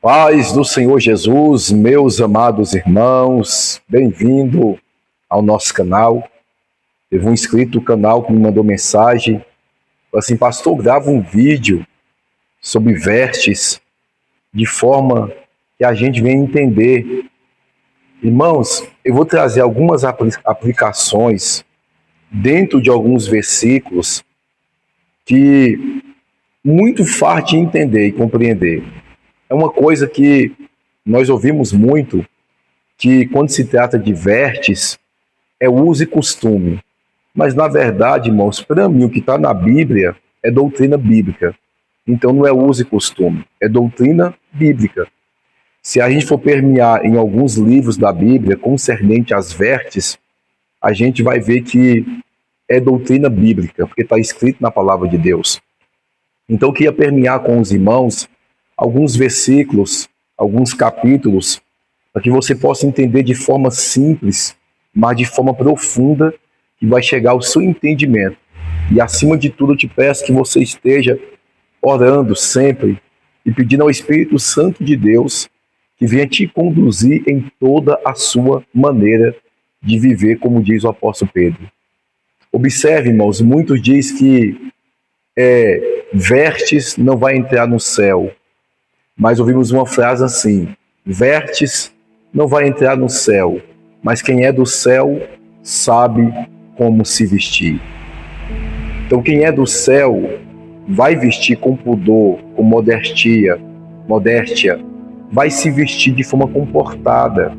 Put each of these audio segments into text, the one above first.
Paz do Senhor Jesus, meus amados irmãos, bem-vindo ao nosso canal. Teve um inscrito do canal que me mandou mensagem, falou assim: pastor, grava um vídeo sobre vestes, de forma que a gente venha entender. Irmãos, eu vou trazer algumas aplicações dentro de alguns versículos que muito fácil de entender e compreender. É uma coisa que nós ouvimos muito, que quando se trata de vestes, é uso e costume. Mas, na verdade, irmãos, para mim, o que está na Bíblia é doutrina bíblica. Então, não é uso e costume, é doutrina bíblica. Se a gente for permear em alguns livros da Bíblia concernente às vestes, a gente vai ver que é doutrina bíblica, porque está escrito na palavra de Deus. Então, eu queria permear com os irmãos alguns versículos, alguns capítulos, para que você possa entender de forma simples, mas de forma profunda, que vai chegar ao seu entendimento. E, acima de tudo, eu te peço que você esteja orando sempre e pedindo ao Espírito Santo de Deus que venha te conduzir em toda a sua maneira de viver, como diz o apóstolo Pedro. Observe, irmãos, muitos dizem que vestes não vai entrar no céu. Mas ouvimos uma frase assim: vestes não vai entrar no céu, mas quem é do céu sabe como se vestir. Então quem é do céu vai vestir com pudor, com modéstia, vai se vestir de forma comportada,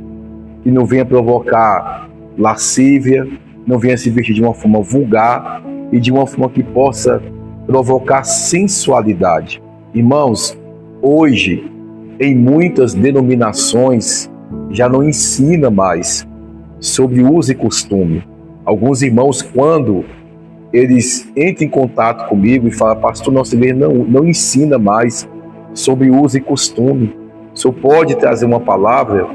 que não venha provocar lascívia, não venha se vestir de uma forma vulgar e de uma forma que possa provocar sensualidade. Irmãos, hoje, em muitas denominações, já não ensina mais sobre uso e costume. Alguns irmãos, quando eles entram em contato comigo e falam: pastor, nossa igreja não ensina mais sobre uso e costume. O senhor pode trazer uma palavra?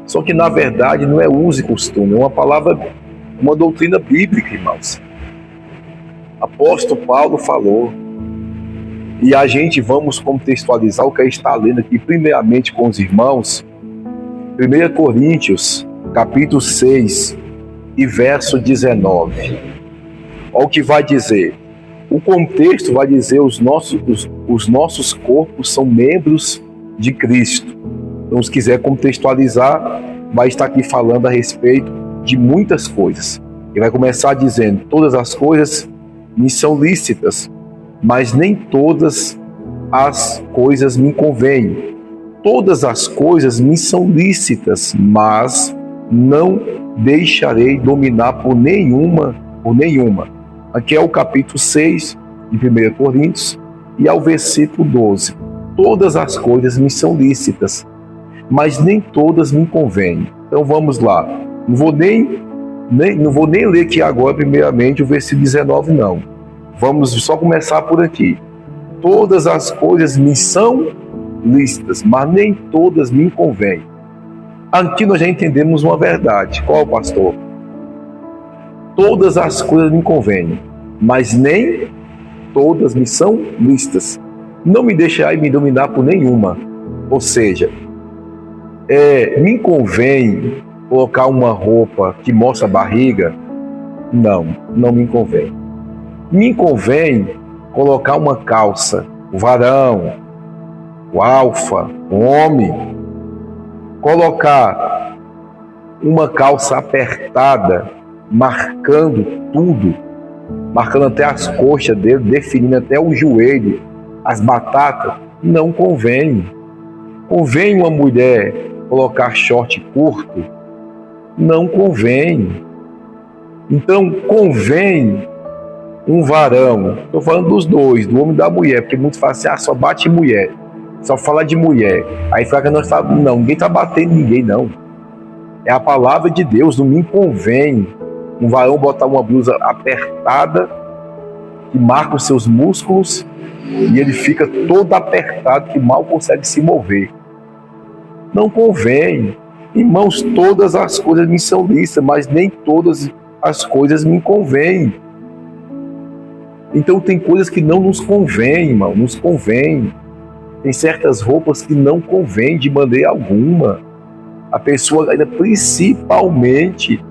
Só que, na verdade, não é uso e costume, é uma palavra, uma doutrina bíblica, irmãos. Apóstolo Paulo falou. E a gente vamos contextualizar o que está lendo aqui, primeiramente com os irmãos. 1 Coríntios, capítulo 6 e verso 19. Olha o que vai dizer. O contexto vai dizer os nossos corpos são membros de Cristo. Então, se quiser contextualizar, vai estar aqui falando a respeito de muitas coisas. E vai começar dizendo: todas as coisas me são lícitas, mas nem todas as coisas me convêm. Todas as coisas me são lícitas, mas não deixarei dominar por nenhuma. Aqui é o capítulo 6 de 1 Coríntios e ao versículo 12. Todas as coisas me são lícitas, mas nem todas me convêm. Então vamos lá. Não vou nem ler aqui agora, primeiramente, o versículo 19, não. Vamos só começar por aqui. Todas as coisas me são lícitas, mas nem todas me convêm. Aqui nós já entendemos uma verdade. Qual, pastor? Todas as coisas me convêm, mas nem todas me são lícitas. Não me deixarei me dominar por nenhuma. Ou seja, me convém colocar uma roupa que mostra a barriga? Não me convém. Me convém colocar uma calça, o varão, o alfa, o homem, colocar uma calça apertada, marcando tudo, marcando até as coxas dele, definindo até o joelho, as batatas, não convém. Convém uma mulher colocar short curto? Não convém. Então, convém um varão, estou falando dos dois, do homem e da mulher, porque muitos falam assim: só bate mulher, só fala de mulher. Aí fala que nós falamos: não, ninguém está batendo ninguém, não. É a palavra de Deus, não me convém um varão botar uma blusa apertada, que marca os seus músculos, e ele fica todo apertado, que mal consegue se mover. Não convém. Irmãos, todas as coisas me são lícitas, mas nem todas as coisas me convêm. Então tem coisas que não nos convém, irmão, nos convém. Tem certas roupas que não convém de maneira alguma. A pessoa, ainda principalmente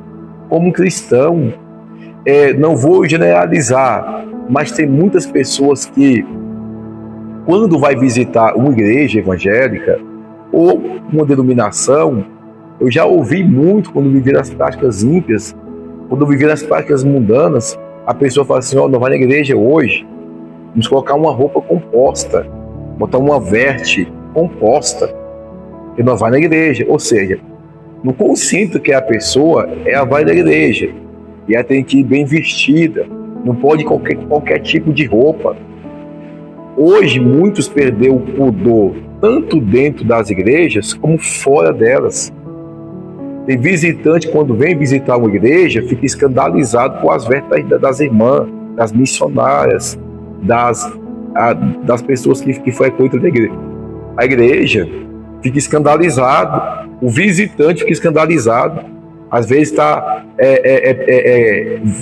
como cristão, não vou generalizar, mas tem muitas pessoas que, quando vai visitar uma igreja evangélica ou uma denominação, eu já ouvi muito quando vivi nas práticas ímpias, quando eu vivi nas práticas mundanas, a pessoa fala assim: não vai na igreja hoje, vamos colocar uma roupa composta, botar uma veste composta, e nós vai na igreja. Ou seja, no consciente que a pessoa vai na igreja, e ela tem que ir bem vestida, não pode qualquer tipo de roupa. Hoje muitos perderam o pudor, tanto dentro das igrejas como fora delas. Tem visitante, quando vem visitar uma igreja, fica escandalizado com as vestes das irmãs, das missionárias, das pessoas que frequentam a igreja. Fica escandalizado, o visitante fica escandalizado. Às vezes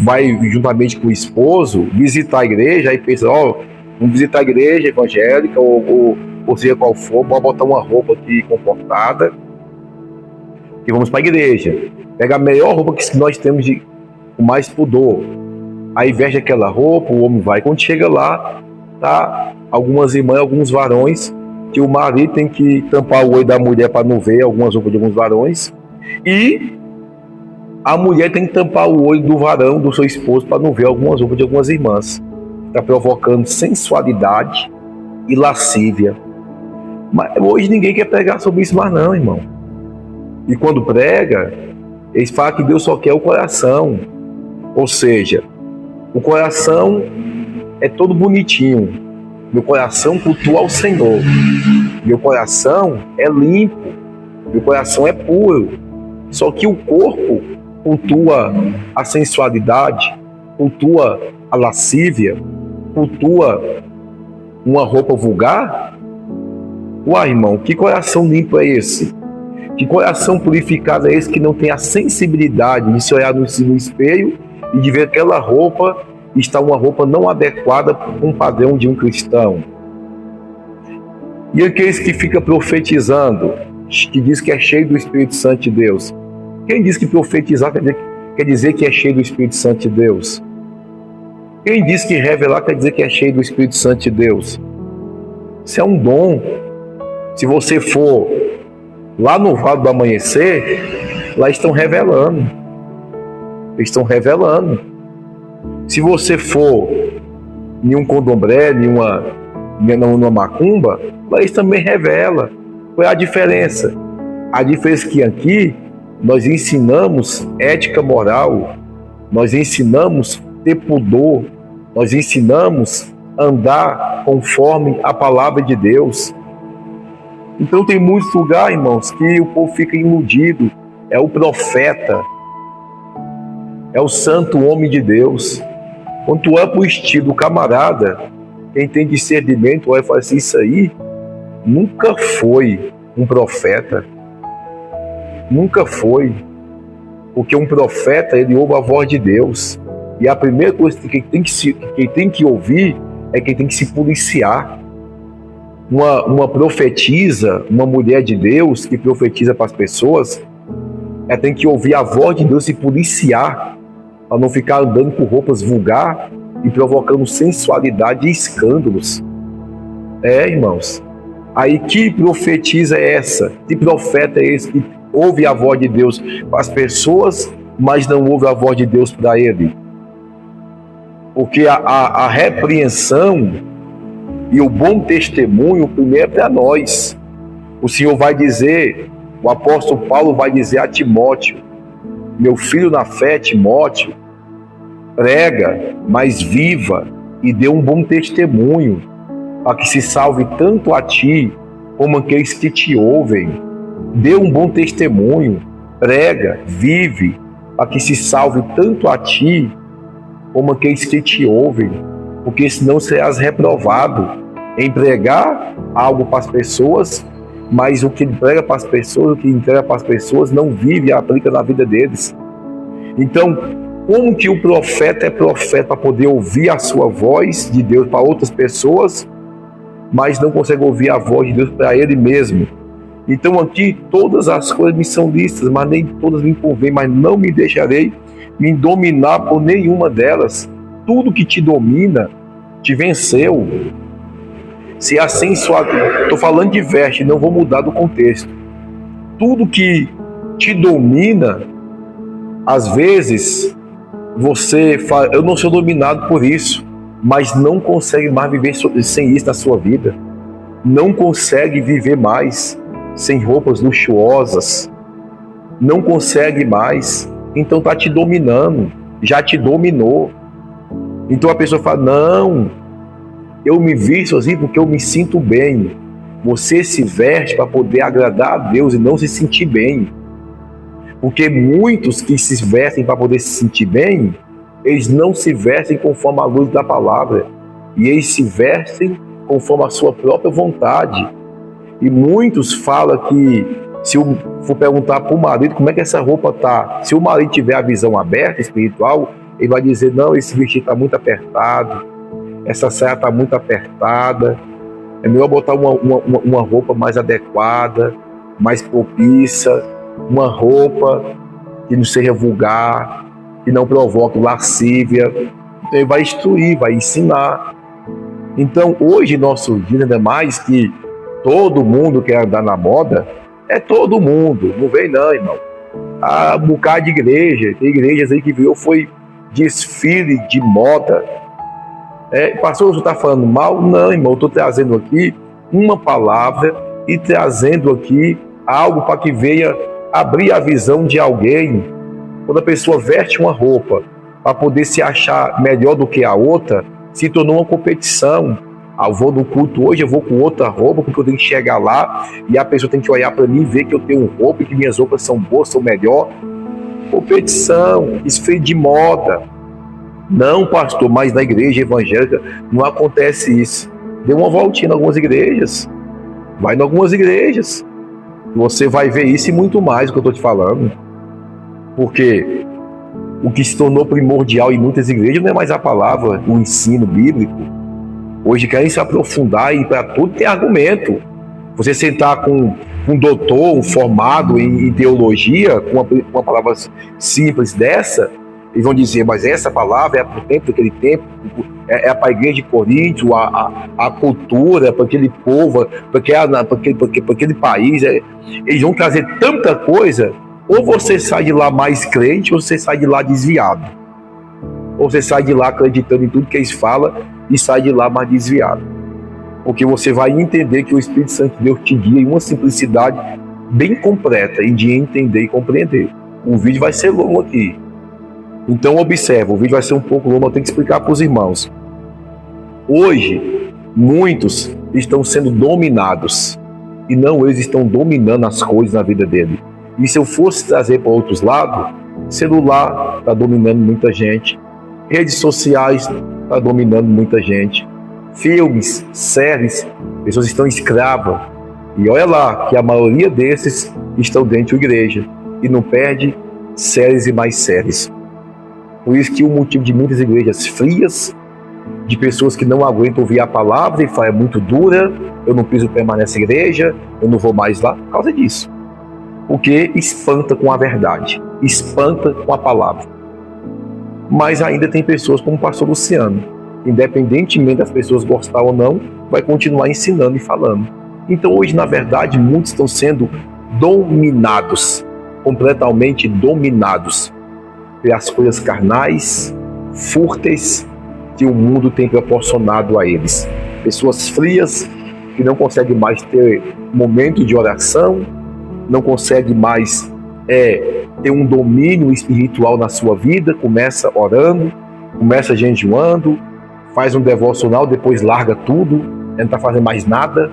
vai juntamente com o esposo visitar a igreja, aí pensa: vamos visitar a igreja evangélica, ou seja qual for, vamos botar uma roupa aqui comportada, e vamos para a igreja. Pega a melhor roupa que nós temos com mais pudor, aí veste aquela roupa, o homem vai. Quando chega lá, tá algumas irmãs, alguns varões, que o marido tem que tampar o olho da mulher para não ver algumas roupas de alguns varões, e a mulher tem que tampar o olho do varão, do seu esposo, para não ver algumas roupas de algumas irmãs. Está provocando sensualidade e lascívia. Mas hoje ninguém quer pregar sobre isso mais não, irmão. E quando prega, eles falam que Deus só quer o coração. Ou seja, o coração é todo bonitinho. Meu coração cultua ao Senhor. Meu coração é limpo. Meu coração é puro. Só que o corpo cultua a sensualidade, cultua a lascívia, cultua uma roupa vulgar. Uai, irmão, que coração limpo é esse? Que coração purificado é esse que não tem a sensibilidade de se olhar no espelho e de ver aquela roupa está uma roupa não adequada para um padrão de um cristão? E aqueles que ficam profetizando, que diz que é cheio do Espírito Santo de Deus? Quem diz que profetizar quer dizer que é cheio do Espírito Santo de Deus? Quem diz que revelar quer dizer que é cheio do Espírito Santo de Deus? Isso é um dom. Se você for lá no Vale do Amanhecer, lá estão revelando. Eles estão revelando. Se você for em um candomblé, numa macumba, lá eles também revelam. Qual é a diferença? A diferença é que aqui nós ensinamos ética moral, nós ensinamos ter pudor, nós ensinamos andar conforme a palavra de Deus. Então tem muitos lugares, irmãos, que o povo fica iludido. É o profeta, é o santo homem de Deus. Quando tu olha para o estilo do camarada, quem tem discernimento olha e fala assim: isso aí nunca foi um profeta. Nunca foi. Porque um profeta, ele ouve a voz de Deus. E a primeira coisa que quem tem que ouvir é quem tem que se policiar. Uma profetisa, uma mulher de Deus que profetiza para as pessoas, ela tem que ouvir a voz de Deus e policiar, para não ficar andando com roupas vulgar e provocando sensualidade e escândalos. Irmãos, aí que profetiza é essa? Que profeta é esse que ouve a voz de Deus para as pessoas, mas não ouve a voz de Deus para ele? Porque a repreensão e o bom testemunho primeiro é para nós. O Senhor vai dizer, o apóstolo Paulo vai dizer a Timóteo: meu filho na fé, Timóteo, prega, mas viva e dê um bom testemunho, para que se salve tanto a ti como aqueles que te ouvem. Dê um bom testemunho, prega, vive, para que se salve tanto a ti como aqueles que te ouvem, porque senão serás reprovado em pregar algo para as pessoas, mas o que ele prega para as pessoas, o que entrega para as pessoas, não vive e aplica na vida deles. Então, como que o profeta é profeta para poder ouvir a sua voz de Deus para outras pessoas, mas não consegue ouvir a voz de Deus para ele mesmo. Então aqui todas as coisas me são lícitas, mas nem todas me convêm, mas não me deixarei me dominar por nenhuma delas. Tudo que te domina te venceu. Se assim estou falando de veste, não vou mudar do contexto. Tudo que te domina, às vezes você fala, eu não sou dominado por isso, mas não consegue mais viver sem isso na sua vida. Não consegue viver mais sem roupas luxuosas. Não consegue mais. Então está te dominando. Já te dominou. Então a pessoa fala, não, eu me visto assim porque eu me sinto bem. Você se veste para poder agradar a Deus e não se sentir bem. Porque muitos que se vestem para poder se sentir bem, eles não se vestem conforme a luz da palavra. E eles se vestem conforme a sua própria vontade. E muitos falam que, se eu for perguntar para o marido como é que essa roupa está, se o marido tiver a visão aberta, espiritual, ele vai dizer, não, esse vestido está muito apertado, essa saia está muito apertada, é melhor botar uma roupa mais adequada, mais propícia, uma roupa que não seja vulgar, que não provoque lascívia. Então ele vai instruir, vai ensinar. Então hoje nosso dia, ainda mais que todo mundo quer andar na moda, é todo mundo, não vem não, irmão. Há um bocado de igreja, tem igrejas aí que virou, foi desfile de moda. Pastor, você está falando mal? Não, irmão, eu estou trazendo aqui uma palavra e trazendo aqui algo para que venha abrir a visão de alguém. Quando a pessoa veste uma roupa para poder se achar melhor do que a outra, se tornou uma competição. Eu vou no culto hoje, eu vou com outra roupa, porque eu tenho que chegar lá e a pessoa tem que olhar para mim e ver que eu tenho roupa e que minhas roupas são boas, são melhor. Competição, desfile de moda. Não, pastor, mas na igreja evangélica não acontece isso. Dê uma voltinha em algumas igrejas. Vai em algumas igrejas. Você vai ver isso e muito mais do que eu estou te falando. Porque o que se tornou primordial em muitas igrejas não é mais a palavra, o ensino bíblico. Hoje querem se aprofundar e para tudo tem argumento. Você sentar com um doutor, um formado em teologia, com uma palavra simples dessa, eles vão dizer, mas essa palavra é para o tempo daquele tempo, é para a igreja de Corinto, a cultura, para aquele povo, para aquele país. Eles vão trazer tanta coisa, ou você sai de lá mais crente, ou você sai de lá desviado. Ou você sai de lá acreditando em tudo que eles falam e sai de lá mais desviado. Porque você vai entender que o Espírito Santo de Deus te guia em uma simplicidade bem completa e de entender e compreender. O vídeo vai ser longo aqui. Então observa, o vídeo vai ser um pouco longo, eu tenho que explicar para os irmãos. Hoje, muitos estão sendo dominados e não eles estão dominando as coisas na vida dele. E se eu fosse trazer para outros lados, celular está dominando muita gente, redes sociais está dominando muita gente, filmes, séries, pessoas estão escravas. E olha lá que a maioria desses estão dentro da igreja e não perde séries e mais séries. Por isso que o motivo de muitas igrejas frias, de pessoas que não aguentam ouvir a palavra e falam, é muito dura, eu não piso o pé mais nessa igreja, eu não vou mais lá, por causa disso. Porque espanta com a verdade, espanta com a palavra. Mas ainda tem pessoas como o pastor Luciano, independentemente das pessoas gostar ou não, vai continuar ensinando e falando. Então hoje, na verdade, muitos estão sendo dominados, completamente dominados pelas coisas carnais, fúteis, que o mundo tem proporcionado a eles. Pessoas frias, que não conseguem mais ter momento de oração, não conseguem mais ter um domínio espiritual na sua vida, começa orando, começa jejuando, faz um devocional, depois larga tudo, não está fazendo mais nada,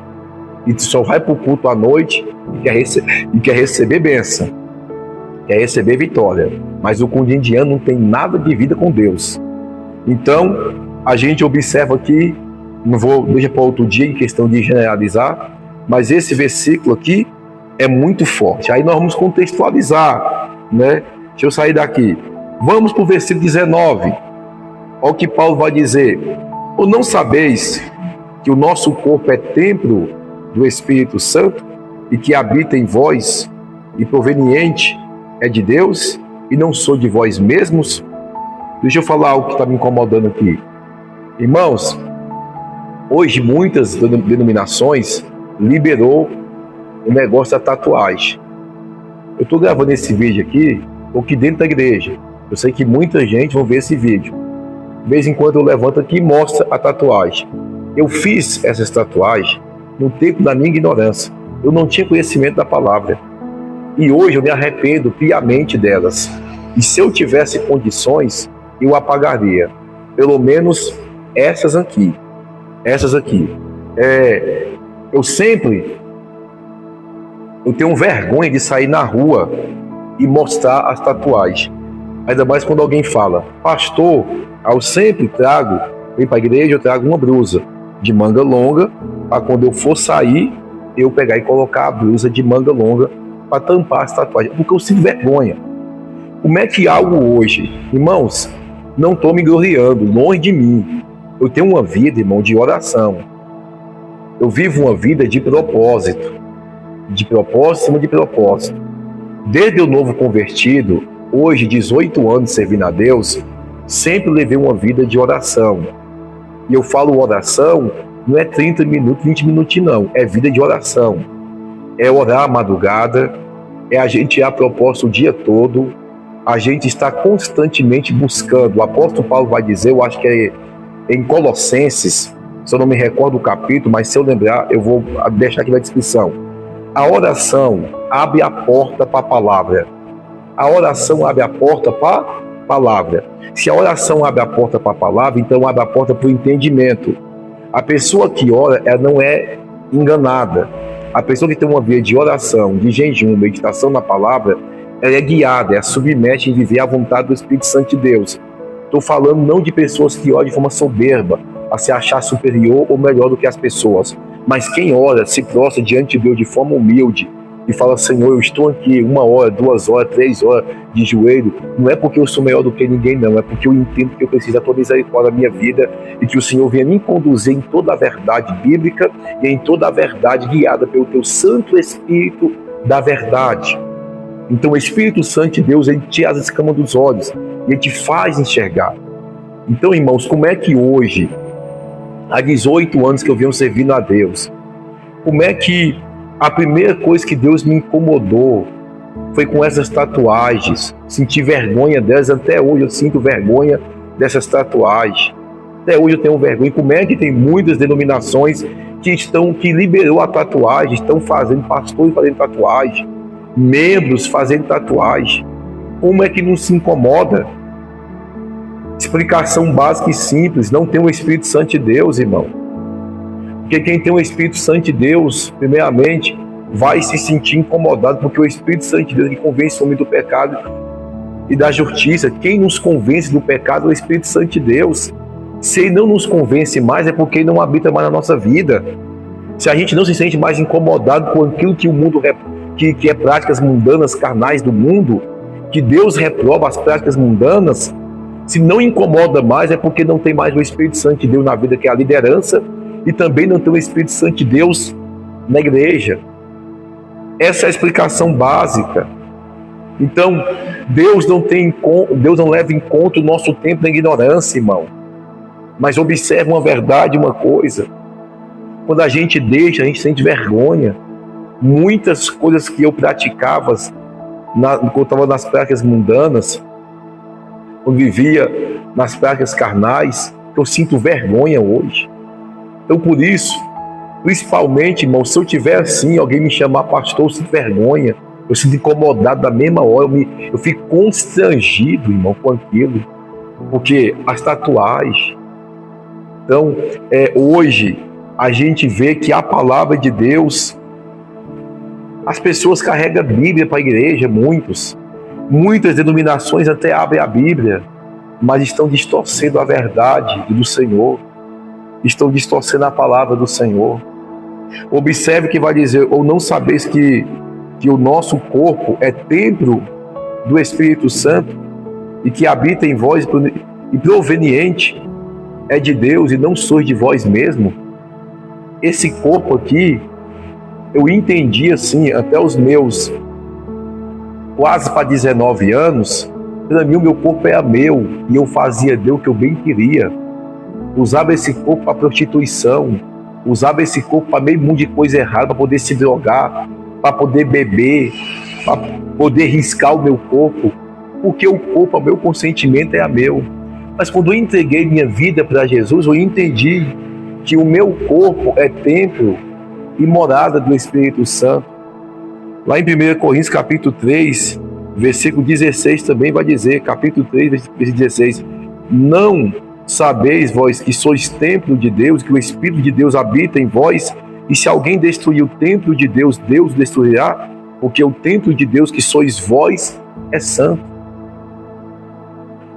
e só vai para o culto à noite e quer receber bênção, quer receber vitória. Mas o indiano não tem nada de vida com Deus. Então, a gente observa aqui, deixa para outro dia em questão de generalizar, mas esse versículo aqui é muito forte. Aí nós vamos contextualizar, né? Deixa eu sair daqui. Vamos para o versículo 19. Olha o que Paulo vai dizer. Ou não sabeis que o nosso corpo é templo do Espírito Santo e que habita em vós e proveniente é de Deus e não sou de vós mesmos? Deixa eu falar algo que está me incomodando aqui. Irmãos, hoje muitas denominações liberou o negócio da tatuagem. Eu estou gravando esse vídeo aqui dentro da igreja. Eu sei que muita gente vai ver esse vídeo. De vez em quando eu levanto aqui e mostro a tatuagem. Eu fiz essas tatuagens no tempo da minha ignorância. Eu não tinha conhecimento da palavra. E hoje eu me arrependo piamente delas. E se eu tivesse condições, eu apagaria. Pelo menos essas aqui. Eu tenho vergonha de sair na rua e mostrar as tatuagens. Ainda mais quando alguém fala, pastor, eu sempre venho para a igreja, eu trago uma blusa de manga longa, para quando eu for sair, eu pegar e colocar a blusa de manga longa para tampar as tatuagens, porque eu sinto vergonha. Como é que algo hoje, irmãos, não estou me gloriando, longe de mim. Eu tenho uma vida, irmão, de oração. Eu vivo uma vida de propósito acima de propósito. Desde o novo convertido, hoje, 18 anos servindo a Deus, sempre levei uma vida de oração. E eu falo oração, não é 30 minutos, 20 minutinhos não, é vida de oração. É orar à madrugada, é a gente ir a propósito o dia todo, a gente está constantemente buscando. O apóstolo Paulo vai dizer, eu acho que é em Colossenses, se eu não me recordo o capítulo, mas se eu lembrar, eu vou deixar aqui na descrição. A oração abre a porta para a palavra. A oração abre a porta para a palavra. Se a oração abre a porta para a palavra, então abre a porta para o entendimento. A pessoa que ora, ela não é enganada. A pessoa que tem uma vida de oração, de jejum, meditação na palavra, ela é guiada, ela submete em viver a vontade do Espírito Santo de Deus. Estou falando não de pessoas que oram de forma soberba, a se achar superior ou melhor do que as pessoas. Mas quem ora, se prostra diante de Deus de forma humilde e fala, Senhor, eu estou aqui 1 hora, 2 horas, 3 horas de joelho, não é porque eu sou melhor do que ninguém, não, é porque eu entendo que eu preciso da tua misericórdia na minha vida e que o Senhor venha me conduzir em toda a verdade bíblica e em toda a verdade guiada pelo teu Santo Espírito da verdade. Então o Espírito Santo de Deus, ele tira as escamas dos olhos e ele te faz enxergar. Então, irmãos, como é que hoje, há 18 anos que eu venho servindo a Deus, como é que a primeira coisa que Deus me incomodou foi com essas tatuagens? Senti vergonha delas, até hoje eu sinto vergonha dessas tatuagens. Até hoje eu tenho vergonha. Como é que tem muitas denominações que liberou a tatuagem, estão fazendo, pastores fazendo tatuagem, membros fazendo tatuagem? Como é que não se incomoda? Explicação básica e simples: não tem o Espírito Santo de Deus, irmão. Porque quem tem o Espírito Santo de Deus, primeiramente, vai se sentir incomodado, porque o Espírito Santo de Deus que convence o homem do pecado e da justiça. Quem nos convence do pecado é o Espírito Santo de Deus. Se ele não nos convence mais, é porque ele não habita mais na nossa vida. Se a gente não se sente mais incomodado com aquilo que o mundo que é práticas mundanas, carnais do mundo, que Deus reprova as práticas mundanas, se não incomoda mais, é porque não tem mais o Espírito Santo de Deus na vida, que é a liderança, e também não tem o Espírito Santo de Deus na igreja. Essa é a explicação básica. Então, Deus não leva em conta o nosso tempo na ignorância, irmão. Mas observe uma verdade, uma coisa. Quando a gente deixa, a gente sente vergonha. Muitas coisas que eu praticava quando eu estava nas práticas mundanas, quando vivia nas práticas carnais, eu sinto vergonha hoje. Então, por isso, principalmente, irmão, se eu tiver assim, alguém me chamar pastor, eu sinto vergonha, eu sinto incomodado da mesma hora, eu fico constrangido, irmão, com aquilo, porque as tatuagens. Então, hoje, a gente vê que a palavra de Deus, as pessoas carregam a Bíblia para a igreja, muitas denominações até abrem a Bíblia, mas estão distorcendo a verdade do Senhor, estão distorcendo a palavra do Senhor. Observe que vai dizer, ou não sabeis que o nosso corpo é templo do Espírito Santo e que habita em vós e proveniente é de Deus e não sois de vós mesmo. esse corpo aqui, eu entendi assim, até os meus quase para 19 anos, para mim o meu corpo era meu, e eu fazia dele o que eu bem queria. Usava esse corpo para prostituição, usava esse corpo para meio mundo de coisa errada, para poder se drogar, para poder beber, para poder riscar o meu corpo, porque o corpo, o meu consentimento é meu. Mas quando eu entreguei minha vida para Jesus, eu entendi que o meu corpo é templo e morada do Espírito Santo. Lá em 1 Coríntios capítulo 3, versículo 16 também vai dizer, capítulo 3, versículo 16, não sabeis vós que sois templo de Deus, que o Espírito de Deus habita em vós, e se alguém destruir o templo de Deus, Deus destruirá, porque o templo de Deus que sois vós é santo.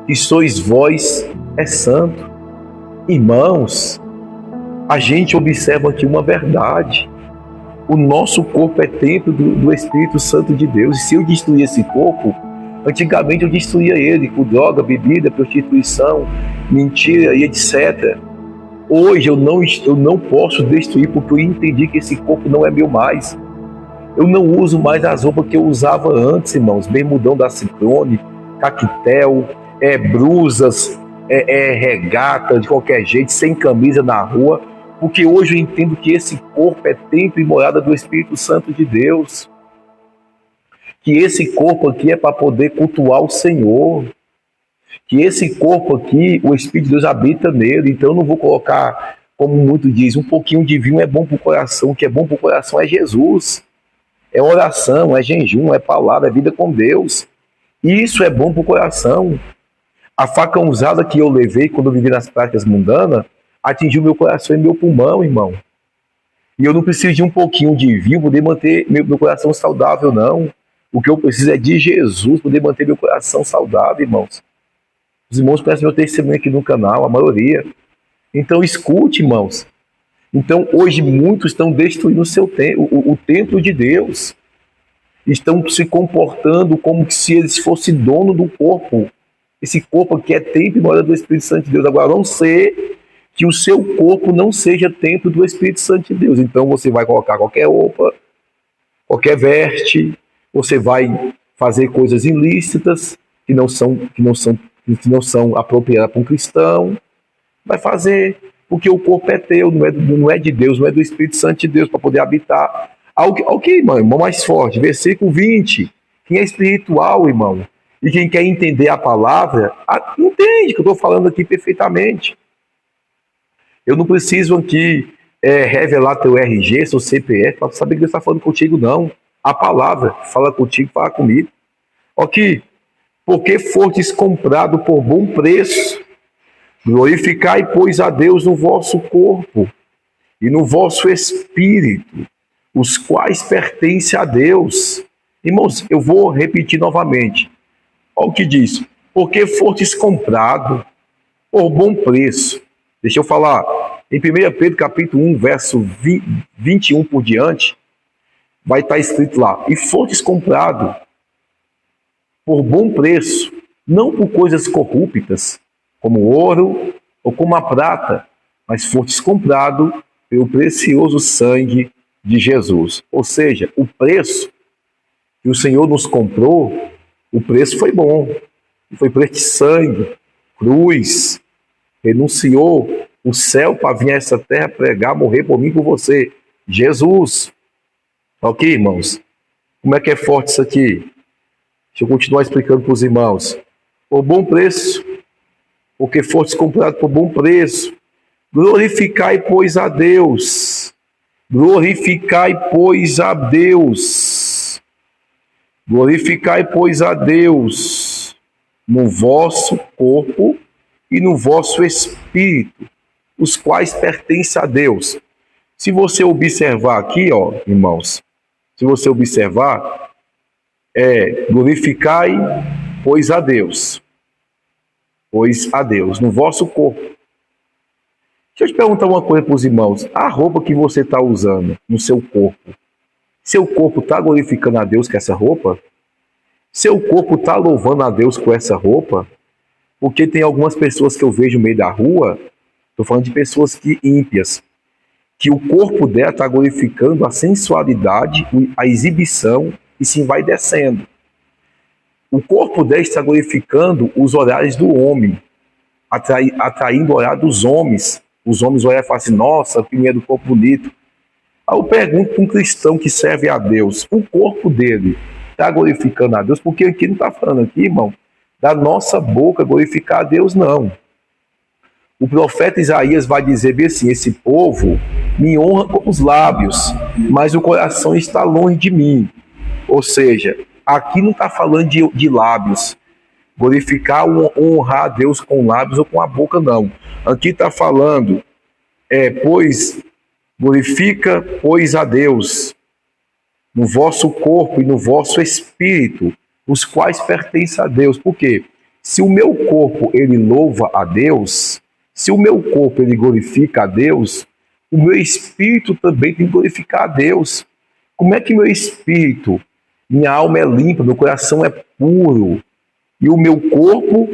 Que sois vós é santo. Irmãos, a gente observa aqui uma verdade. O nosso corpo é templo do Espírito Santo de Deus. E se eu destruir esse corpo, antigamente eu destruía ele com droga, bebida, prostituição, mentira e etc. Hoje eu não posso destruir porque eu entendi que esse corpo não é meu mais. Eu não uso mais as roupas que eu usava antes, irmãos. Bermudão da Ciclone, caquetel, brusas, regata de qualquer jeito, sem camisa na rua. Porque hoje eu entendo que esse corpo é templo e morada do Espírito Santo de Deus. Que esse corpo aqui é para poder cultuar o Senhor. Que esse corpo aqui, o Espírito de Deus habita nele. Então eu não vou colocar, como muito diz, um pouquinho de vinho é bom para o coração. O que é bom para o coração é Jesus. É oração, é jejum, é palavra, é vida com Deus. Isso é bom para o coração. A faca usada que eu levei quando eu vivi nas práticas mundanas atingiu meu coração e meu pulmão, irmão. E eu não preciso de um pouquinho de vinho para poder manter meu coração saudável, não. O que eu preciso é de Jesus para poder manter meu coração saudável, irmãos. Os irmãos prestam meu testemunho aqui no canal, a maioria. Então escute, irmãos. Então hoje muitos estão destruindo o templo de Deus. Estão se comportando como se eles fossem dono do corpo. Esse corpo aqui é templo e morada do Espírito Santo de Deus. Agora, não ser que o seu corpo não seja templo do Espírito Santo de Deus. Então você vai colocar qualquer roupa, qualquer veste, você vai fazer coisas ilícitas que não são apropriadas para um cristão. Vai fazer, porque o corpo é teu, não é de Deus, não é do Espírito Santo de Deus para poder habitar. Ok, irmão, mais forte, versículo 20. Quem é espiritual, irmão, e quem quer entender a palavra, entende que eu estou falando aqui perfeitamente. Eu não preciso aqui revelar teu RG, seu CPF, para saber que Deus está falando contigo, não. A palavra fala contigo, fala comigo. Ok, porque fostes comprado por bom preço, glorificai, pois, a Deus no vosso corpo e no vosso espírito, os quais pertencem a Deus. Irmãos, eu vou repetir novamente. Olha o que diz. Porque fostes comprado por bom preço. Deixa eu falar. Em 1 Pedro capítulo 1, verso 21 por diante, vai estar escrito lá. E fostes comprado por bom preço, não por coisas corruptas, como ouro ou como a prata, mas fostes comprado pelo precioso sangue de Jesus. Ou seja, o preço que o Senhor nos comprou, o preço foi bom. Foi preço de sangue, cruz, renunciou o céu para vir a essa terra pregar, morrer por mim e por você. Jesus. Ok, irmãos? Como é que é forte isso aqui? Deixa eu continuar explicando para os irmãos. Por bom preço, porque fostes comprado por bom preço. Glorificai, pois, a Deus. Glorificai, pois, a Deus. Glorificai, pois, a Deus no vosso corpo e no vosso espírito, os quais pertencem a Deus. Se você observar aqui, ó, irmãos, se você observar, glorificai, pois, a Deus. Pois a Deus, no vosso corpo. Deixa eu te perguntar uma coisa para os irmãos. A roupa que você está usando no seu corpo, seu corpo está glorificando a Deus com essa roupa? Seu corpo está louvando a Deus com essa roupa? Porque tem algumas pessoas que eu vejo no meio da rua, estou falando de pessoas ímpias, que o corpo dela está glorificando a sensualidade, a exibição, e sim vai descendo. O corpo dela está glorificando os olhares do homem, atraindo o olhar dos homens. Os homens olham e falam assim, nossa, que mulher do corpo bonito. Aí eu pergunto para um cristão que serve a Deus, o corpo dele está glorificando a Deus? Porque aqui não está falando aqui, irmão, da nossa boca glorificar a Deus, não. O profeta Isaías vai dizer bem assim, esse povo me honra com os lábios, mas o coração está longe de mim. Ou seja, aqui não está falando de lábios, glorificar ou honrar a Deus com lábios ou com a boca, não. Aqui está falando, pois glorifica, pois, a Deus no vosso corpo e no vosso espírito, os quais pertencem a Deus. Por quê? Se o meu corpo, ele louva a Deus, se o meu corpo, ele glorifica a Deus, o meu espírito também tem que glorificar a Deus. Como é que meu espírito, minha alma é limpa, meu coração é puro, e o meu corpo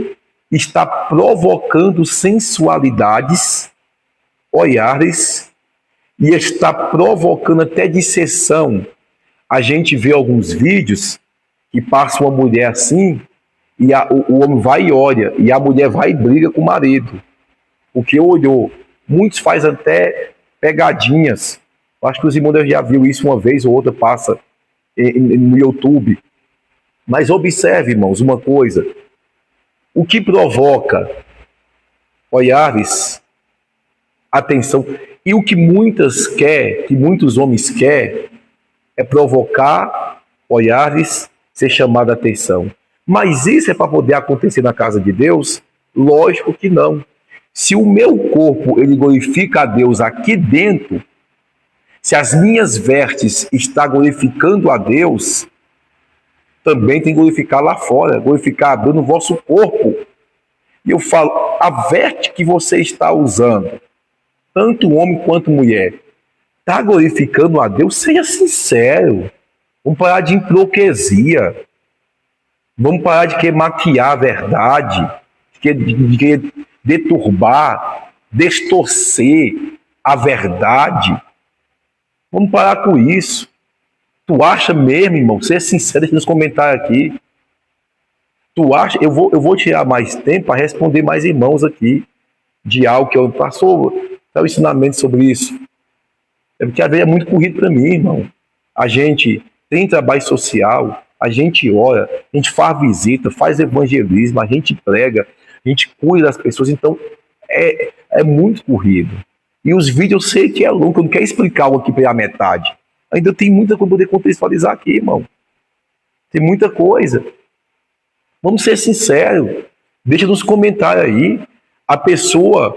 está provocando sensualidades, olhares, e está provocando até disseção. A gente vê alguns vídeos que passa uma mulher assim, e o homem vai e olha, e a mulher vai e briga com o marido, porque olhou. Muitos fazem até pegadinhas. Eu acho que os irmãos já viram isso uma vez ou outra, passa no YouTube. Mas observe, irmãos, uma coisa. O que provoca olhares, atenção, e o que muitos homens querem, é provocar olhares, ser chamado a atenção. Mas isso é para poder acontecer na casa de Deus? Lógico que não. Se o meu corpo ele glorifica a Deus aqui dentro, se as minhas vestes estão glorificando a Deus, também tem que glorificar lá fora, glorificar a Deus no vosso corpo. E eu falo, a veste que você está usando, tanto homem quanto mulher, está glorificando a Deus? Seja sincero. Vamos parar de hipocrisia. Vamos parar de querer maquiar a verdade, de querer deturbar, distorcer a verdade. Vamos parar com isso. Tu acha mesmo, irmão? Seja sincero, deixa nos comentários aqui. Tu acha? Eu vou tirar mais tempo para responder mais irmãos aqui de algo que eu passou um ensinamento sobre isso. É porque a vida é muito corrido para mim, irmão. A gente tem trabalho social, a gente ora, a gente faz visita, faz evangelismo, a gente prega, a gente cuida das pessoas, então é muito corrido. E os vídeos eu sei que é longo, eu não quero explicar algo aqui pela metade. Ainda tem muita coisa para poder contextualizar aqui, irmão. Tem muita coisa. Vamos ser sinceros. Deixa nos comentários aí. A pessoa,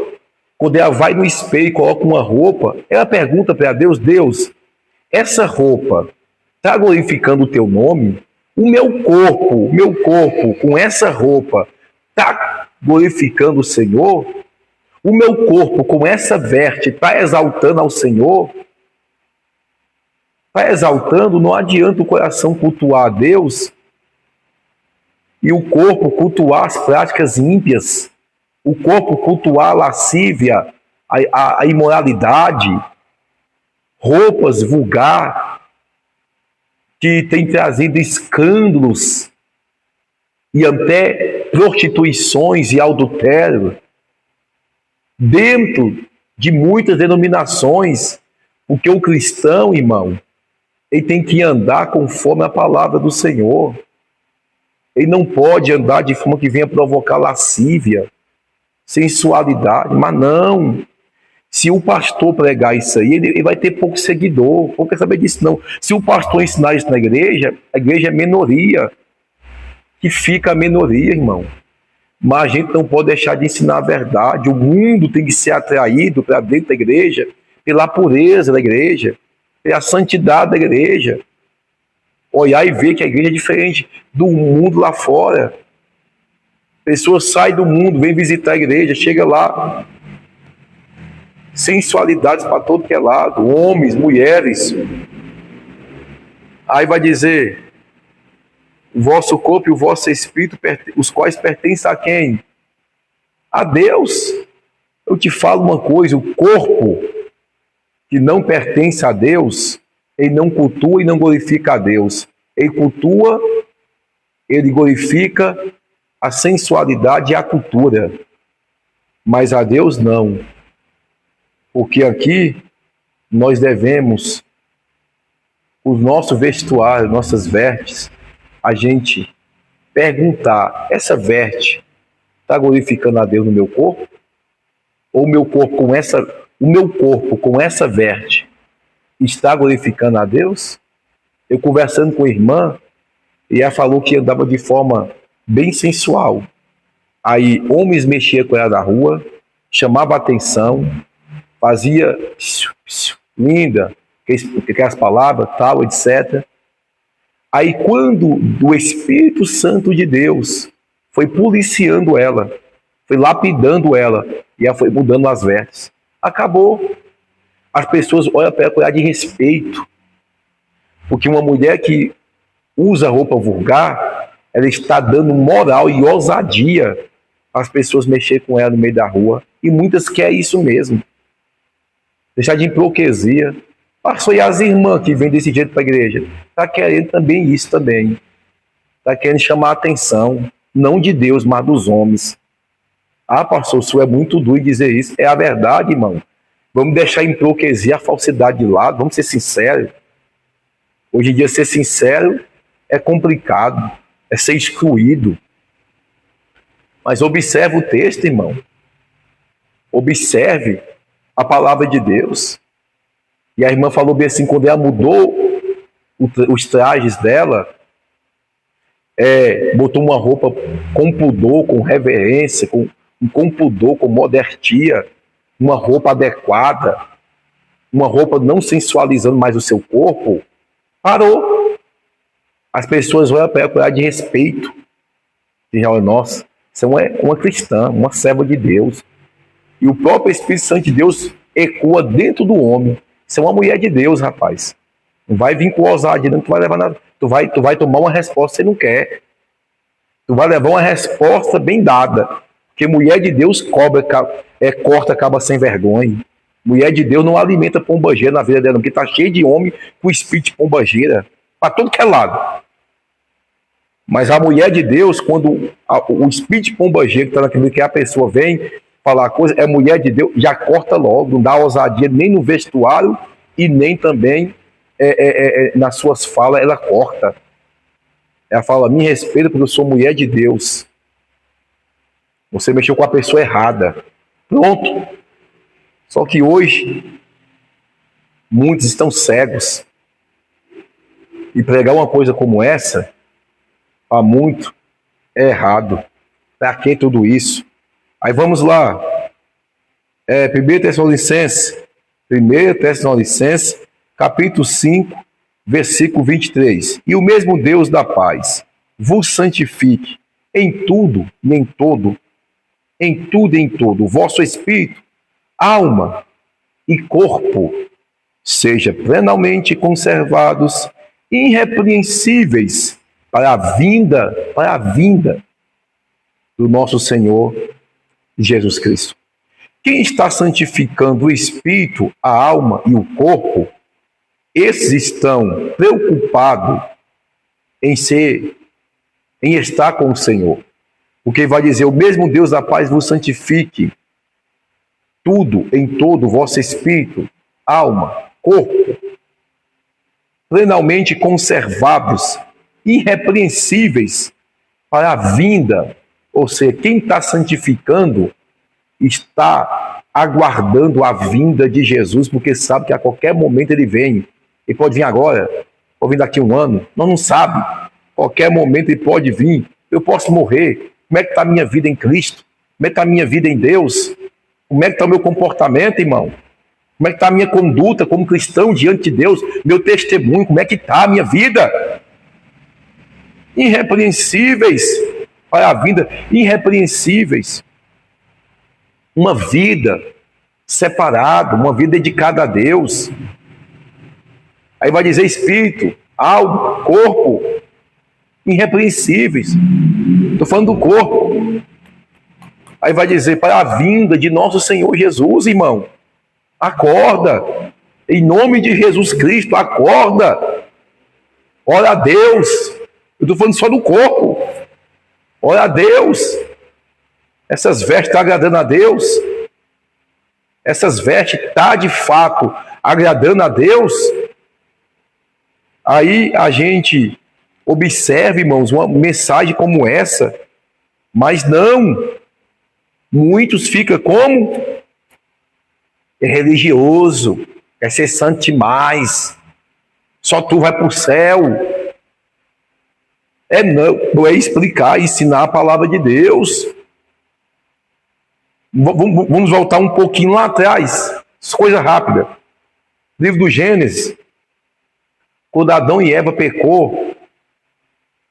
quando ela vai no espelho e coloca uma roupa, ela pergunta para Deus, Deus, essa roupa está glorificando o teu nome? O meu corpo com essa roupa está glorificando o Senhor? O meu corpo com essa veste está exaltando ao Senhor? Está exaltando? Não adianta o coração cultuar a Deus e o corpo cultuar as práticas ímpias, o corpo cultuar a lascívia, a imoralidade, roupas vulgar que tem trazido escândalos e até prostituições e adultério dentro de muitas denominações, porque o cristão, irmão, ele tem que andar conforme a palavra do Senhor. Ele não pode andar de forma que venha provocar lascívia, sensualidade, mas não. Se o pastor pregar isso aí, ele vai ter pouco seguidor. Não quer saber disso, não. Se o pastor ensinar isso na igreja, a igreja é minoria. Que fica a minoria, irmão. Mas a gente não pode deixar de ensinar a verdade. O mundo tem que ser atraído para dentro da igreja pela pureza da igreja, pela santidade da igreja. Olhar e ver que a igreja é diferente do mundo lá fora. Pessoas saem do mundo, vêm visitar a igreja, chega lá, sensualidades para todo que é lado, homens, mulheres. Aí vai dizer, o vosso corpo e o vosso espírito, os quais pertencem a quem? A Deus. Eu te falo uma coisa, o corpo que não pertence a Deus, ele não cultua e não glorifica a Deus. Ele cultua, ele glorifica a sensualidade e a cultura. Mas a Deus não. Porque aqui nós devemos, o nosso vestuário, nossas vestes, a gente perguntar, essa veste está glorificando a Deus no meu corpo? Ou o meu corpo com essa veste está glorificando a Deus? Eu conversando com a irmã, e ela falou que andava de forma bem sensual. Aí homens mexiam com ela na rua, chamava a atenção, fazia linda, aquelas palavras, tal, etc. Aí quando o Espírito Santo de Deus foi policiando ela, foi lapidando ela, e ela foi mudando as vestes, acabou. As pessoas olham para ela com olhar de respeito, porque uma mulher que usa roupa vulgar, ela está dando moral e ousadia às pessoas mexer com ela no meio da rua, e muitas querem isso mesmo. Deixar de hipocrisia. Pastor, e as irmãs que vêm desse jeito para a igreja? Está querendo também isso também. Está querendo chamar a atenção, não de Deus, mas dos homens. Ah, pastor, o senhor é muito duro em dizer isso. É a verdade, irmão. Vamos deixar a hipocrisia, a falsidade de lado, vamos ser sinceros. Hoje em dia, ser sincero é complicado, é ser excluído. Mas observe o texto, irmão. Observe a palavra de Deus. E a irmã falou bem assim, quando ela mudou os trajes dela, botou uma roupa com pudor, com reverência, com pudor, com modestia, uma roupa adequada, uma roupa não sensualizando mais o seu corpo, parou. As pessoas olham para ela com olhar de respeito. E olha, nossa, você é uma cristã, uma serva de Deus. E o próprio Espírito Santo de Deus ecoa dentro do homem. Você é uma mulher de Deus, rapaz. Não vai vir com ousadia, não. Tu vai levar nada. Tu vai tomar uma resposta que você não quer. Tu vai levar uma resposta bem dada. Porque mulher de Deus corta, acaba sem vergonha. Mulher de Deus não alimenta pombageira na vida dela, porque tá cheio de homem com espírito de pombageira. Para todo que é lado. Mas a mulher de Deus, quando o espírito de pombageira que está naquilo que a pessoa vem falar coisa, é mulher de Deus, já corta logo, não dá ousadia nem no vestuário e nem também nas suas falas, ela corta. Ela fala, me respeita porque eu sou mulher de Deus. Você mexeu com a pessoa errada. Pronto. Só que hoje, muitos estão cegos. E pregar uma coisa como essa, para muito, é errado. Para que tudo isso? Aí vamos lá. 1 Tessalonicenses, capítulo 5, versículo 23. E o mesmo Deus da paz vos santifique em tudo e em todo, o vosso espírito, alma e corpo, seja plenamente conservados, irrepreensíveis para a vinda do nosso Senhor Jesus Cristo. Quem está santificando o espírito, a alma e o corpo, esses estão preocupados em estar com o Senhor. Porque vai dizer, o mesmo Deus da paz vos santifique tudo em todo o vosso espírito, alma, corpo, plenamente conservados, irrepreensíveis para a vinda. Ou seja, quem está santificando está aguardando a vinda de Jesus, porque sabe que a qualquer momento ele vem. Ele pode vir agora, pode vir daqui a um ano, nós não sabemos. Qualquer momento ele pode vir. Eu posso morrer. Como é que está a minha vida em Cristo? Como é que está a minha vida em Deus? Como é que está o meu comportamento, irmão? Como é que está a minha conduta como cristão diante de Deus? Meu testemunho, como é que está a minha vida? Irrepreensíveis para a vinda, irrepreensíveis. Uma vida separada, uma vida dedicada a Deus. Aí vai dizer espírito, alma, corpo, irrepreensíveis. Estou falando do corpo. Aí vai dizer para a vinda de nosso Senhor Jesus, irmão. Acorda. Em nome de Jesus Cristo, acorda. Ora a Deus. Eu estou falando só do corpo. Ora a Deus. Essas vestes estão agradando a Deus? Essas vestes estão de fato agradando a Deus? Aí a gente observa, irmãos, uma mensagem como essa, mas não. Muitos ficam como? É religioso, quer ser santo demais, só tu vai para o céu. Não é explicar, ensinar a palavra de Deus. Vamos voltar um pouquinho lá atrás, coisa rápida. Livro do Gênesis, quando Adão e Eva pecou,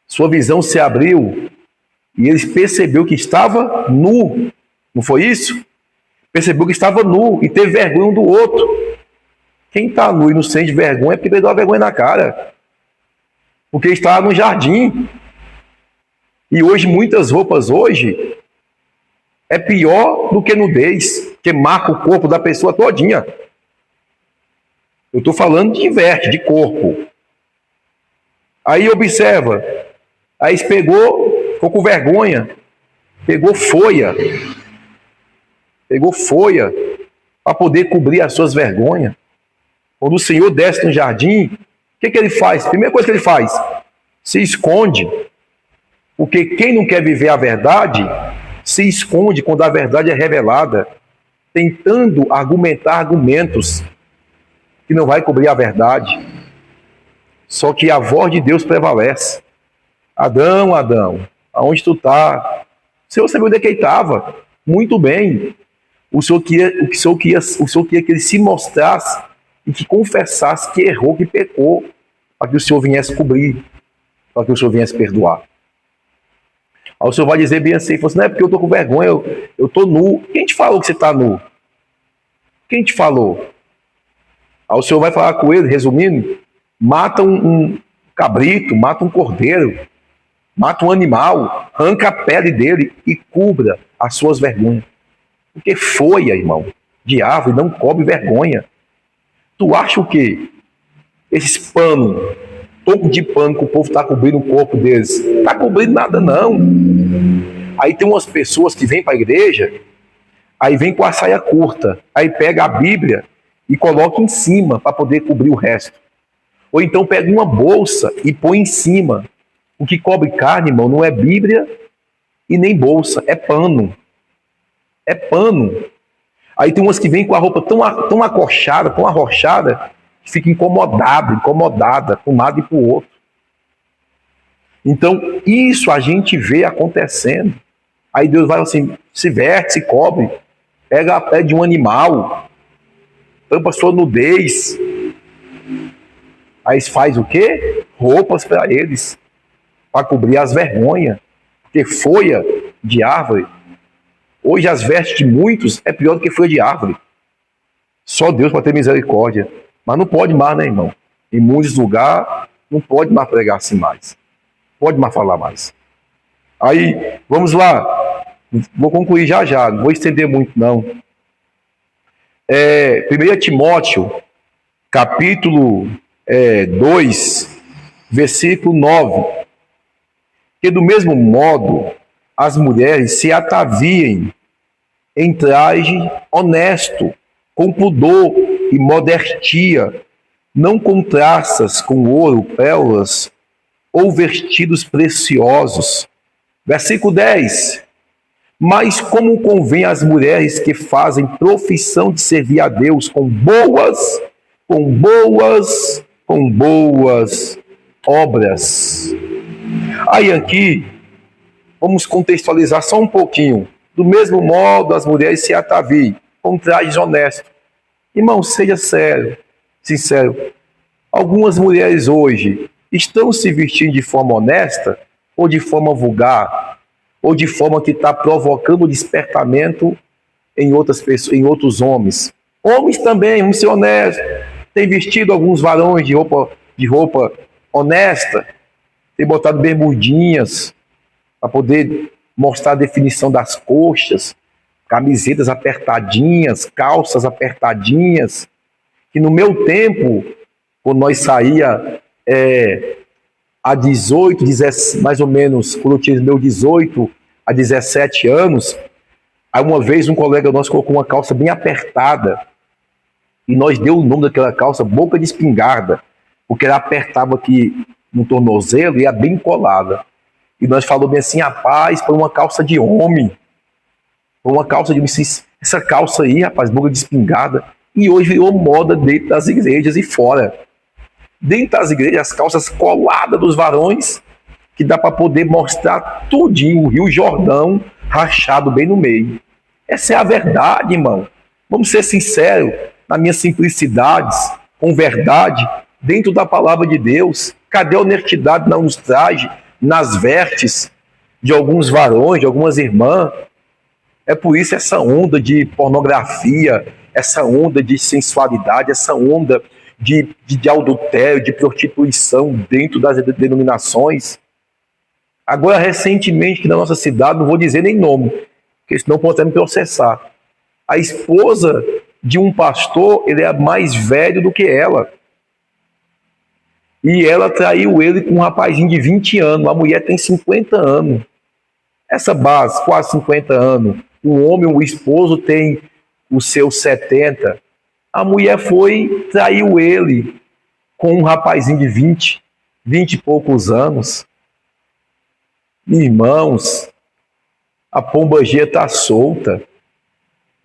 sua visão se abriu e eles perceberam que estava nu. Não foi isso? Percebeu que estava nu e teve vergonha um do outro. Quem está nu e não sente vergonha é porque deu uma vergonha na cara. Porque estava no jardim. E hoje, muitas roupas hoje é pior do que nudez, que marca o corpo da pessoa todinha. Eu estou falando de veste, de corpo. Aí observa. Aí ficou com vergonha. Pegou folha para poder cobrir as suas vergonhas. Quando o Senhor desce no jardim, o que ele faz? Primeira coisa que ele faz, se esconde. Porque quem não quer viver a verdade, se esconde quando a verdade é revelada, tentando argumentar argumentos que não vai cobrir a verdade. Só que a voz de Deus prevalece. Adão, Adão, aonde tu está? O Senhor sabia onde é que ele estava. Muito bem. O Senhor queria que ele se mostrasse e que confessasse que errou, que pecou, para que o Senhor viesse cobrir, para que o Senhor viesse perdoar. Aí o Senhor vai dizer bem assim, não é porque eu estou com vergonha, eu estou nu. Quem te falou que você está nu? Quem te falou? Aí o Senhor vai falar com ele, resumindo, mata um cabrito, mata um cordeiro, mata um animal, arranca a pele dele e cubra as suas vergonhas. Porque folha, irmão, de árvore não cobre vergonha. Tu acha o quê? Esses panos, toco de pano que o povo está cobrindo o corpo deles, não está cobrindo nada não. Aí tem umas pessoas que vêm para a igreja, aí vem com a saia curta, aí pega a Bíblia e coloca em cima para poder cobrir o resto. Ou então pega uma bolsa e põe em cima. O que cobre carne, irmão, não é Bíblia e nem bolsa, é pano. É pano. Aí tem umas que vêm com a roupa tão acolchada, tão arrochada, que fica incomodada, para um lado e para o outro. Então, isso a gente vê acontecendo. Aí Deus vai assim, se veste, se cobre, pega a pele de um animal, tampa sua nudez. Aí faz o quê? Roupas para eles, para cobrir as vergonhas. Porque folha de árvore, hoje as vestes de muitos é pior do que folha de árvore. Só Deus pode ter misericórdia. Mas não pode mais, né, irmão? Em muitos lugares, não pode mais pregar assim mais. Pode mais falar mais. Aí, vamos lá. Vou concluir já. Não vou estender muito, não. 1 Timóteo, capítulo 2, versículo 9. Que do mesmo modo, as mulheres se ataviem em traje honesto, com pudor e modestia, não com traças, com ouro, pérolas ou vestidos preciosos. Versículo 10. Mas como convém às mulheres que fazem profissão de servir a Deus com boas obras. Aí aqui, vamos contextualizar só um pouquinho. Do mesmo modo, as mulheres se ataviem com trajes honestos. Irmão, seja sério, sincero. Algumas mulheres hoje estão se vestindo de forma honesta ou de forma vulgar, ou de forma que está provocando despertamento em outras pessoas, em outros homens. Homens também, vamos ser honestos. Tem vestido alguns varões de roupa honesta, tem botado bermudinhas para poder mostrar a definição das coxas, camisetas apertadinhas, calças apertadinhas, que no meu tempo, quando nós saía a 18, 17, mais ou menos, quando eu tinha meu 18 a 17 anos, aí uma vez um colega nosso colocou uma calça bem apertada e nós deu o nome daquela calça boca de espingarda, porque ela apertava aqui no tornozelo e ia bem colada. E nós falamos bem assim, rapaz, foi uma calça de homem. Foi uma calça de homem. Essa calça aí, rapaz, boca de espingarda. E hoje virou moda dentro das igrejas e fora. Dentro das igrejas, as calças coladas dos varões, que dá para poder mostrar tudinho, o Rio Jordão rachado bem no meio. Essa é a verdade, irmão. Vamos ser sinceros, nas minhas simplicidades, com verdade, dentro da palavra de Deus. Cadê a honestidade nos trajes, nas vestes de alguns varões, de algumas irmãs? É por isso essa onda de pornografia, essa onda de sensualidade, essa onda de adultério, de prostituição dentro das denominações. Agora, recentemente, que na nossa cidade, não vou dizer nem nome, porque senão pode até me processar. A esposa de um pastor, ele é mais velho do que ela. E ela traiu ele com um rapazinho de 20 anos. A mulher tem 50 anos. Essa base, quase 50 anos. O homem, o esposo, tem os seus 70. A mulher foi, traiu ele com um rapazinho de 20 e poucos anos. Irmãos, a pombagira está solta.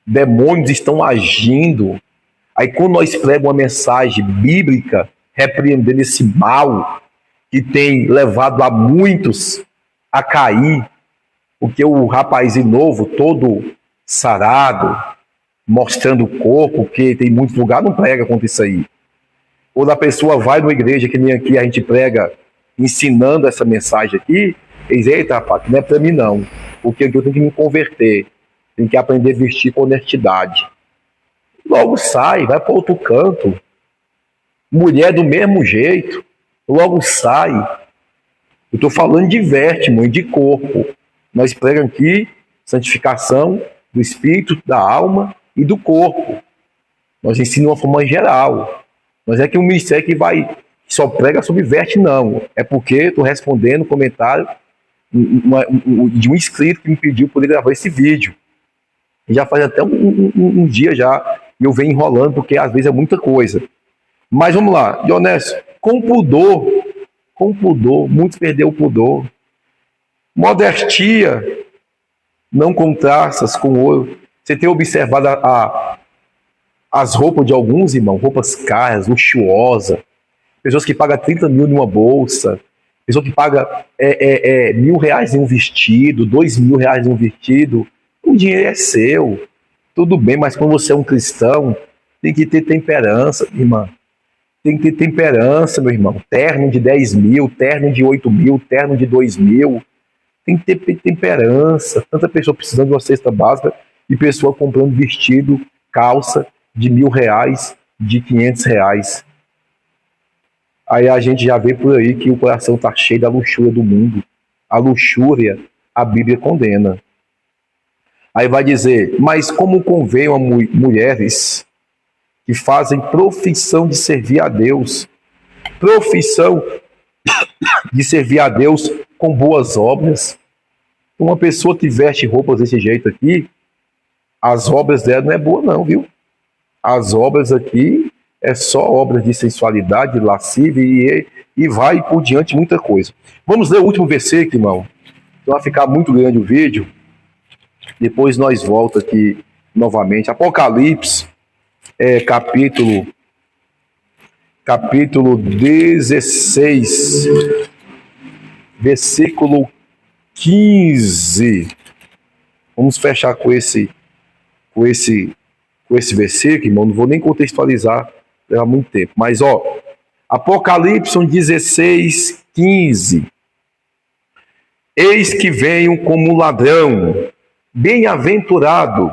Demônios estão agindo. Aí quando nós pregamos uma mensagem bíblica, repreendendo esse mal que tem levado a muitos a cair, porque o rapazinho novo, todo sarado, mostrando o corpo, que tem muito lugar, não prega contra isso aí. Quando a pessoa vai numa igreja, que nem aqui a gente prega, ensinando essa mensagem aqui, eles dizem, eita, rapaz, não é para mim não, porque eu tenho que me converter, tenho que aprender a vestir com honestidade. Logo sai, vai para outro canto. Mulher do mesmo jeito, logo sai. Eu estou falando de veste, mãe, de corpo. Nós pregamos aqui santificação do espírito, da alma e do corpo. Nós ensinamos de uma forma geral. Mas é que o ministério que só prega sobre veste, não. É porque estou respondendo comentário de um inscrito que me pediu poder gravar esse vídeo. E já faz até um dia já, e eu venho enrolando, porque às vezes é muita coisa. Mas vamos lá, Dionécio, com pudor, muitos perderam o pudor. Modestia, não com traças, com ouro. Você tem observado as roupas de alguns, irmão, roupas caras, luxuosas, pessoas que pagam 30 mil numa bolsa, pessoa que paga R$1.000 em um vestido, R$2.000 em um vestido. O dinheiro é seu, tudo bem, mas quando você é um cristão, tem que ter temperança, irmã. Tem que ter temperança, meu irmão. Terno de 10 mil, terno de 8 mil, terno de 2 mil. Tem que ter temperança. Tanta pessoa precisando de uma cesta básica e pessoa comprando vestido, calça de R$1.000, de R$500. Aí a gente já vê por aí que o coração está cheio da luxúria do mundo. A luxúria, a Bíblia condena. Aí vai dizer, mas como convém a mulheres que fazem profissão de servir a Deus, profissão de servir a Deus com boas obras. Uma pessoa que veste roupas desse jeito aqui, as obras dela não é boa não, viu? As obras aqui é só obras de sensualidade, de lascívia e vai por diante muita coisa. Vamos ler o último versículo, irmão. Então vai ficar muito grande o vídeo. Depois nós voltamos aqui novamente. Apocalipse, capítulo 16, versículo 15. Vamos fechar com esse versículo, irmão. Não vou nem contextualizar, leva muito tempo. Mas, Apocalipse 16, 15. Eis que venho como ladrão, bem-aventurado,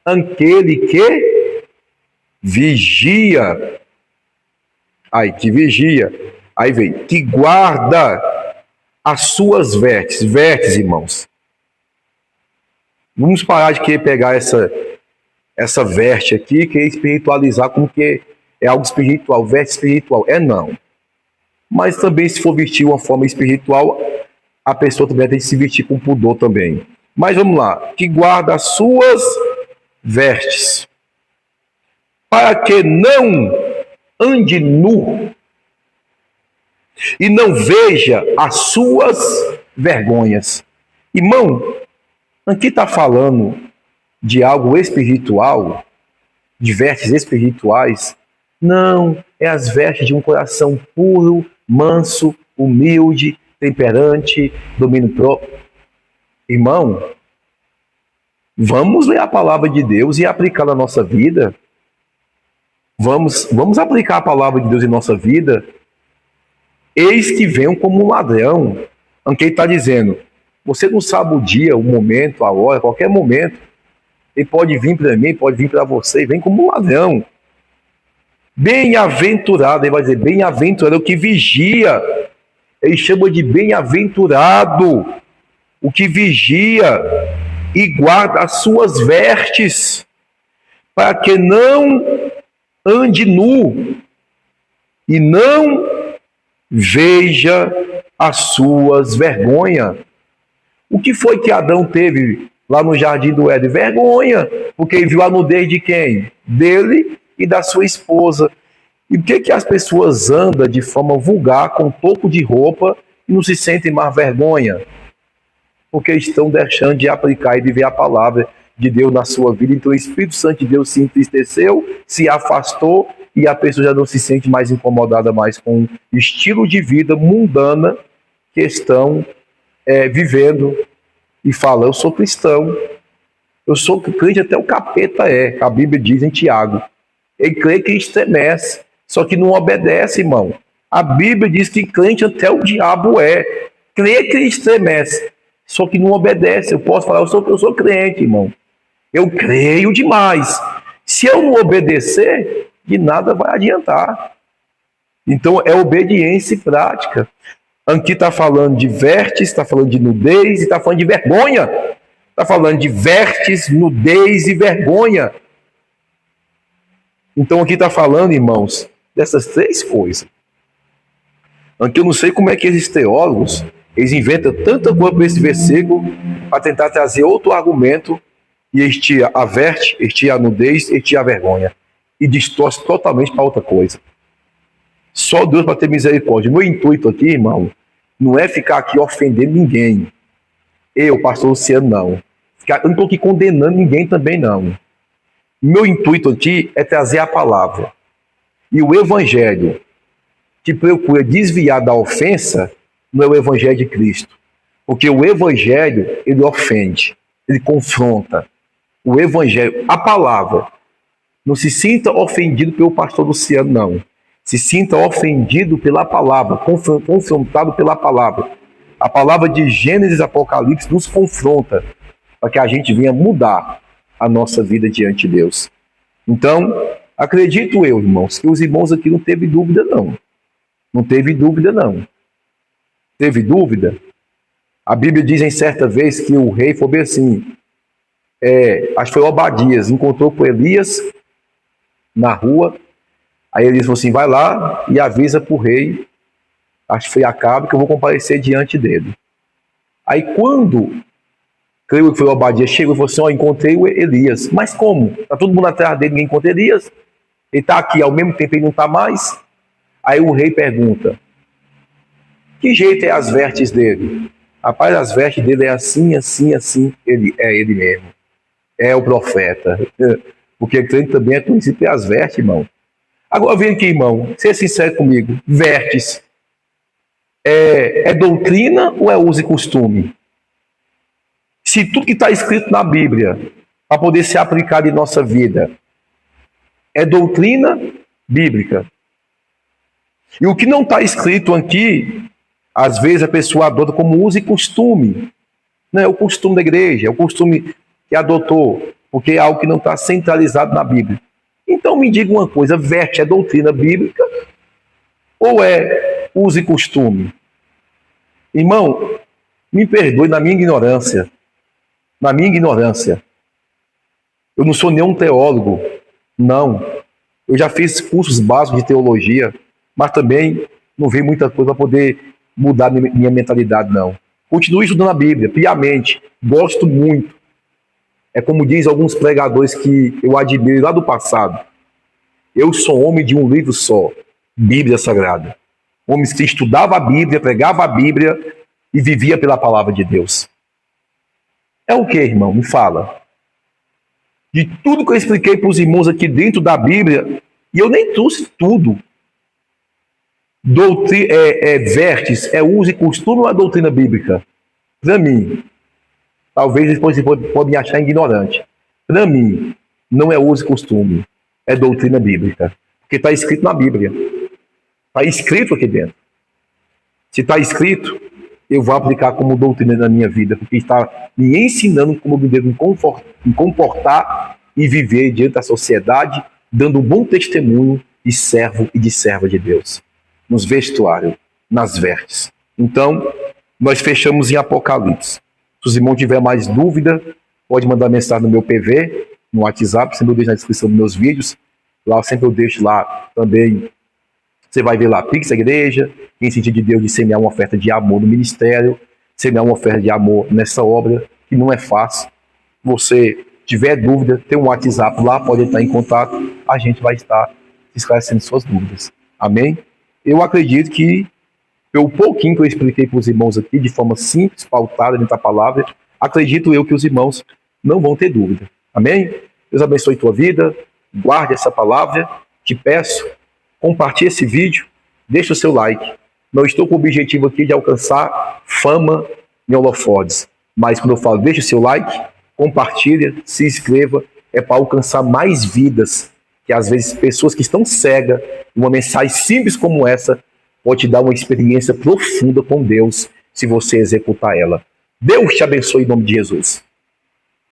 aquele que vigia. Que vigia. Aí vem, que guarda as suas vestes, irmãos. Vamos parar de querer pegar essa veste aqui, querer espiritualizar como que é algo espiritual, veste espiritual. Não. Mas também, se for vestir uma forma espiritual, a pessoa também tem que se vestir com pudor também. Mas vamos lá. Que guarda as suas vestes, para que não ande nu e não veja as suas vergonhas. Irmão, aqui está falando de algo espiritual, de vestes espirituais. Não, é as vestes de um coração puro, manso, humilde, temperante, domínio próprio. Irmão, vamos ler a palavra de Deus e aplicar na nossa vida. Vamos aplicar a palavra de Deus em nossa vida. Eis que venham como um ladrão. Quem está dizendo, você não sabe o dia, o momento, a hora, qualquer momento. Ele pode vir para mim, pode vir para você, vem como um ladrão. Bem-aventurado, ele vai dizer, bem-aventurado é o que vigia. Ele chama de bem-aventurado o que vigia e guarda as suas vestes, para que não ande nu e não veja as suas vergonhas. O que foi que Adão teve lá no jardim do Éden? Vergonha, porque ele viu a nudez de quem? Dele e da sua esposa. E por que as pessoas andam de forma vulgar, com toco de roupa, e não se sentem mais vergonha? Porque estão deixando de aplicar e viver a palavra de Deus na sua vida. Então o Espírito Santo de Deus se entristeceu, se afastou, e a pessoa já não se sente mais incomodada mais com o estilo de vida mundana que estão vivendo. E fala, eu sou cristão, eu sou crente, até o capeta é. A Bíblia diz em Tiago. Ele crê que estremece, só que não obedece, irmão. A Bíblia diz que crente até o diabo é. Crê que estremece, só que não obedece. Eu posso falar, eu sou crente, irmão. Eu creio demais. Se eu não obedecer, de nada vai adiantar. Então é obediência e prática. Aqui está falando de vestes, está falando de nudez e está falando de vergonha. Está falando de vestes, nudez e vergonha. Então aqui está falando, irmãos, dessas três coisas. Aqui eu não sei como é que esses teólogos, eles inventam tanta coisa para esse versículo para tentar trazer outro argumento e este a veste, este a nudez, este a vergonha. E distorce totalmente para outra coisa. Só Deus para ter misericórdia. Meu intuito aqui, irmão, não é ficar aqui ofendendo ninguém. Eu, pastor Luciano, não. Eu não estou aqui condenando ninguém também, não. Meu intuito aqui é trazer a palavra. E o evangelho que procura desviar da ofensa não é o evangelho de Cristo. Porque o evangelho, ele ofende, ele confronta. O evangelho, a palavra. Não se sinta ofendido pelo pastor Luciano, não. Se sinta ofendido pela palavra, confrontado pela palavra. A palavra de Gênesis e Apocalipse nos confronta para que a gente venha mudar a nossa vida diante de Deus. Então, acredito eu, irmãos, que os irmãos aqui não teve dúvida, não. Não teve dúvida, não. Teve dúvida? A Bíblia diz em certa vez que o rei foi bem assim, acho que foi Obadias, encontrou com Elias na rua. Aí ele falou assim, vai lá e avisa para o rei, acho que foi Acabe, que eu vou comparecer diante dele. Aí quando, creio que foi o Obadias, chegou e falou assim, encontrei o Elias. Mas como? Está todo mundo atrás dele, ninguém encontra Elias. Ele está aqui, ao mesmo tempo ele não está mais. Aí o rei pergunta, que jeito é as vestes dele? Rapaz, as vestes dele é assim, assim, assim. Ele mesmo. É o profeta. Porque crente também é conhecido pelas vestes, irmão. Agora vem aqui, irmão, seja sincero comigo. Vestes é doutrina ou é uso e costume? Se tudo que está escrito na Bíblia, para poder ser aplicado em nossa vida, é doutrina bíblica. E o que não está escrito aqui, às vezes a pessoa adota como uso e costume. Não é o costume da igreja, é o costume que adotou, porque é algo que não está centralizado na Bíblia. Então me diga uma coisa, veste é doutrina bíblica ou é uso e costume? Irmão, me perdoe na minha ignorância. Na minha ignorância. Eu não sou nenhum teólogo, não. Eu já fiz cursos básicos de teologia, mas também não vi muita coisa para poder mudar minha mentalidade, não. Continue estudando a Bíblia, piamente. Gosto muito. É como diz alguns pregadores que eu admiro lá do passado. Eu sou homem de um livro só, Bíblia Sagrada. Homens que estudava a Bíblia, pregava a Bíblia e vivia pela palavra de Deus. É o que, irmão? Me fala. De tudo que eu expliquei para os irmãos aqui dentro da Bíblia, e eu nem trouxe tudo. Vértice, uso e costume ou é doutrina bíblica? Para mim, talvez depois você pode me achar ignorante. Para mim, não é uso e costume, é doutrina bíblica. Porque está escrito na Bíblia. Está escrito aqui dentro. Se está escrito, eu vou aplicar como doutrina na minha vida, porque está me ensinando como eu devo me comportar e viver diante da sociedade, dando um bom testemunho de servo e de serva de Deus. Nos vestuários, nas vestes. Então, nós fechamos em Apocalipse. Se os irmãos tiverem mais dúvida, pode mandar mensagem no meu PV, no WhatsApp, sempre eu deixo na descrição dos meus vídeos. Lá sempre eu deixo lá também. Você vai ver lá, Pix a igreja, quem sentir de Deus de semear uma oferta de amor no ministério, semear uma oferta de amor nessa obra, que não é fácil. Se você tiver dúvida, tem um WhatsApp lá, pode estar em contato, a gente vai estar esclarecendo suas dúvidas. Amém? Eu acredito que, pelo pouquinho que eu expliquei para os irmãos aqui, de forma simples, pautada dentro da palavra, acredito eu que os irmãos não vão ter dúvida. Amém? Deus abençoe tua vida, guarde essa palavra, te peço, compartilhe esse vídeo, deixe o seu like. Não estou com o objetivo aqui de alcançar fama em holofotes, mas quando eu falo deixe o seu like, compartilhe, se inscreva, é para alcançar mais vidas, que às vezes pessoas que estão cegas, uma mensagem simples como essa, pode te dar uma experiência profunda com Deus, se você executar ela. Deus te abençoe em nome de Jesus.